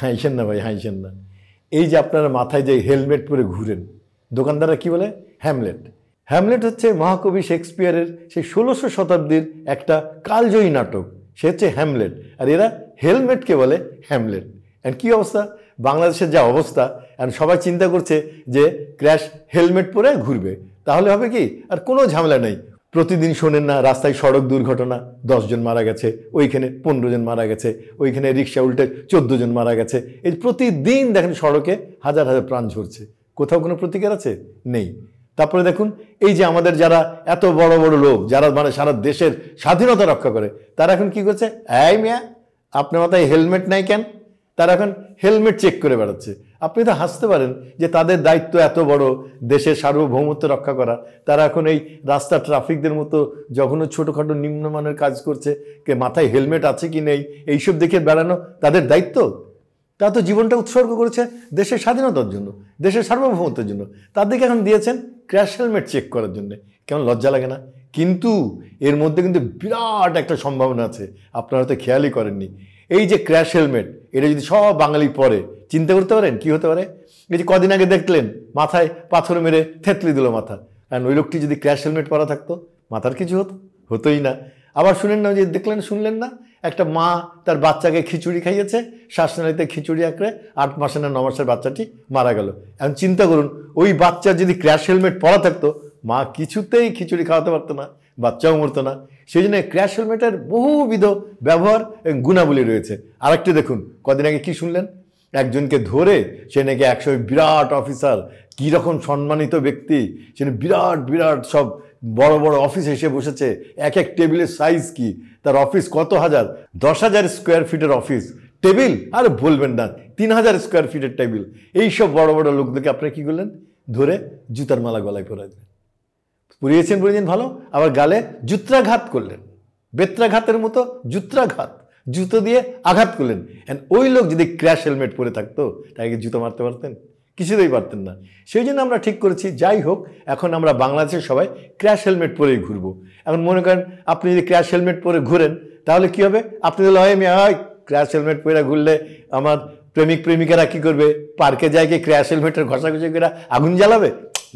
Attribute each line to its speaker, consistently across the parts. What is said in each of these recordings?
Speaker 1: হাইছেন না ভাই, হাইছেন না। এই যে আপনারা মাথায় যে হেলমেট পরে ঘুরেন, দোকানদাররা কি বলে? হ্যামলেট। হ্যামলেট হচ্ছে মহাকবি শেক্সপিয়ারের সেই 1600 শতাব্দীর একটা কালজয়ী নাটক, সে হচ্ছে হ্যামলেট। আর এরা হেলমেটকে বলে হ্যামলেট। অ্যান্ড কী অবস্থা বাংলাদেশের, যা অবস্থা, অ্যান্ড সবাই চিন্তা করছে যে ক্র্যাশ হেলমেট পরে ঘুরবে, তাহলে হবে কি? আর কোনো ঝামেলা নেই। প্রতিদিন শোনেন না রাস্তায় সড়ক দুর্ঘটনা, 10 জন মারা গেছে, ওইখানে 15 জন মারা গেছে, ওইখানে রিক্সা উল্টে 14 জন মারা গেছে। এই প্রতিদিন দেখেন সড়কে হাজার হাজার প্রাণ ঝরছে, কোথাও কোনো প্রতিকার আছে? নেই। তারপরে দেখুন এই যে আমাদের যারা এত বড় বড় লোক, যারা মানে সারা দেশের স্বাধীনতা রক্ষা করে, তারা এখন কি করছে? এই মিয়া, আপনার মাথায় হেলমেট নাই কেন? তারা এখন হেলমেট চেক করে বেড়াচ্ছে। আপনি তো হাসতে পারেন যে তাদের দায়িত্ব এত বড়, দেশের সার্বভৌমত্ব রক্ষা করা, তারা এখন এই রাস্তা ট্রাফিকদের মতো যখন ছোটোখাটো নিম্নমানের কাজ করছে, কে মাথায় হেলমেট আছে কি নেই এইসব দেখে বেড়ানো তাদের দায়িত্ব? তা তো জীবনটা উৎসর্গ করেছে দেশের স্বাধীনতার জন্য, দেশের সার্বভৌমত্বের জন্য। তাদেরকে এখন দিয়েছেন ক্র্যাশ হেলমেট চেক করার জন্য। কেমন লজ্জা লাগে না? কিন্তু এর মধ্যে কিন্তু বিরাট একটা সম্ভাবনা আছে, আপনারা হয়তো খেয়ালই করেননি। এই যে ক্র্যাশ হেলমেট, এটা যদি সব বাঙালি পরে, চিন্তা করতে পারেন কি হতে পারে? এই যে কদিন আগে দেখলেন মাথায় পাথর মেরে থেতলি দিল মাথা, কারণ ওই লোকটি যদি ক্র্যাশ হেলমেট পরা থাকতো, মাথার কিছু হতোই না। আবার শুনেন না, যে দেখলেন শুনলেন না, একটা মা তার বাচ্চাকে খিচুড়ি খাইয়েছে, শ্বাসনালীতে খিচুড়ি আঁকড়ে 8 মাসের না 9 মাসের বাচ্চাটি মারা গেল। এখন চিন্তা করুন, ওই বাচ্চার যদি ক্র্যাশ হেলমেট পরা থাকতো, মা কিছুতেই খিচুড়ি খাওয়াতে পারতো না, বাচ্চাও মরতো না। সেই জন্য ক্র্যাশ হেলমেটের বহুবিধ ব্যবহার এবং গুণাবলী রয়েছে। আরেকটি দেখুন, কদিন আগে কি শুনলেন? একজনকে ধরে, সে নাকি 100 বিরাট অফিসার, কীরকম সম্মানিত ব্যক্তি, সে বিরাট বিরাট সব বড় বড় অফিস এসে বসেছে, এক এক টেবিলের সাইজ কি, তার অফিস কত হাজার, 10,000 স্কোয়ার ফিটের অফিস টেবিল, আর বলবেন না 3,000 স্কোয়ার ফিটের টেবিল। এইসব বড় বড় লোকদেরকে আপনারা কী করলেন? ধরে জুতার মালা গলায় পরাই দিলেন, পরিয়েছেন ভালো, আবার গালে জুত্রাঘাত করলেন, বেত্রাঘাতের মতো জুত্রাঘাত, জুতো দিয়ে আঘাত করলেন। অ্যান্ড ওই লোক যদি ক্র্যাশ হেলমেট পরে থাকতো, তাকে জুতো মারতে পারতেন? কিছুতেই পারতেন না। সেই জন্য আমরা ঠিক করেছি, যাই হোক, এখন আমরা বাংলাদেশের সবাই ক্র্যাশ হেলমেট পরেই ঘুরবো। এখন মনে করেন আপনি যদি ক্র্যাশ হেলমেট পরে ঘুরেন, তাহলে কি হবে? আপনি বলে, হয় মেয়ে হয়, ক্র্যাশ হেলমেট পরে ঘুরলে আমার প্রেমিক প্রেমিকারা কি করবে? পার্কে যায় কি ক্র্যাশ হেলমেটের ঘষাঘষি করে আগুন জ্বালাবে?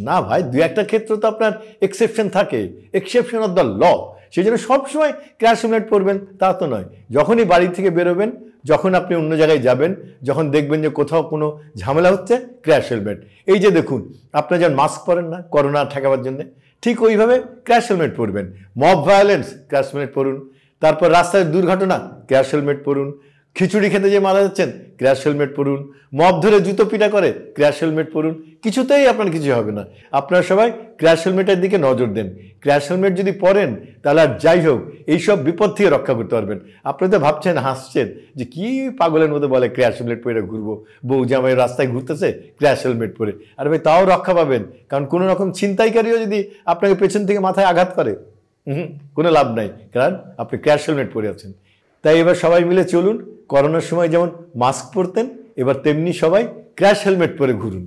Speaker 1: না ভাই, দু একটা ক্ষেত্র তো আপনার এক্সেপশন থাকে, এক্সেপশন অফ দ্য ল। সেই জন্য সবসময় ক্র্যাশ হেলমেট পরবেন তা তো নয়। যখনই বাড়ি থেকে বেরোবেন, যখন আপনি অন্য জায়গায় যাবেন, যখন দেখবেন যে কোথাও কোনো ঝামেলা হচ্ছে, ক্র্যাশ হেলমেট। এই যে দেখুন, আপনারা যেমন মাস্ক পরেন না করোনা ঠেকাবার জন্যে, ঠিক ওইভাবে ক্র্যাশ হেলমেট পরবেন। মব ভায়োলেন্স, ক্র্যাশ হেলমেট পরুন। তারপর রাস্তায় দুর্ঘটনা, ক্র্যাশ হেলমেট পরুন। খিচুড়ি খেতে যে মারা যাচ্ছেন, ক্র্যাশ হেলমেট পরুন। মব ধরে জুতো পিটা করে, ক্র্যাশ হেলমেট পরুন। কিছুতেই আপনার কিছু হবে না। আপনারা সবাই ক্র্যাশ হেলমেটের দিকে নজর দেন। ক্র্যাশ হেলমেট যদি পরেন, তাহলে আর যাই হোক এইসব বিপদ থেকে রক্ষা করতে পারবেন। আপনারা তো ভাবছেন, হাসছেন যে কি পাগলের মতো বলে ক্র্যাশ হেলমেট পরে ঘুরবো, বউ জামাই রাস্তায় ঘুরতেছে ক্র্যাশ হেলমেট পরে। আর ভাই তাও রক্ষা পাবেন, কারণ কোনো রকম ছিনতাইকারীও যদি আপনাকে পেছন থেকে মাথায় আঘাত করে, কোনো লাভ নাই, কারণ আপনি ক্র্যাশ হেলমেট পরে আছেন। তাই এবার সবাই মিলে চলুন, করোনার সময় যেমন মাস্ক পরতেন, এবার তেমনি সবাই ক্র্যাশ হেলমেট পরে ঘুরুন।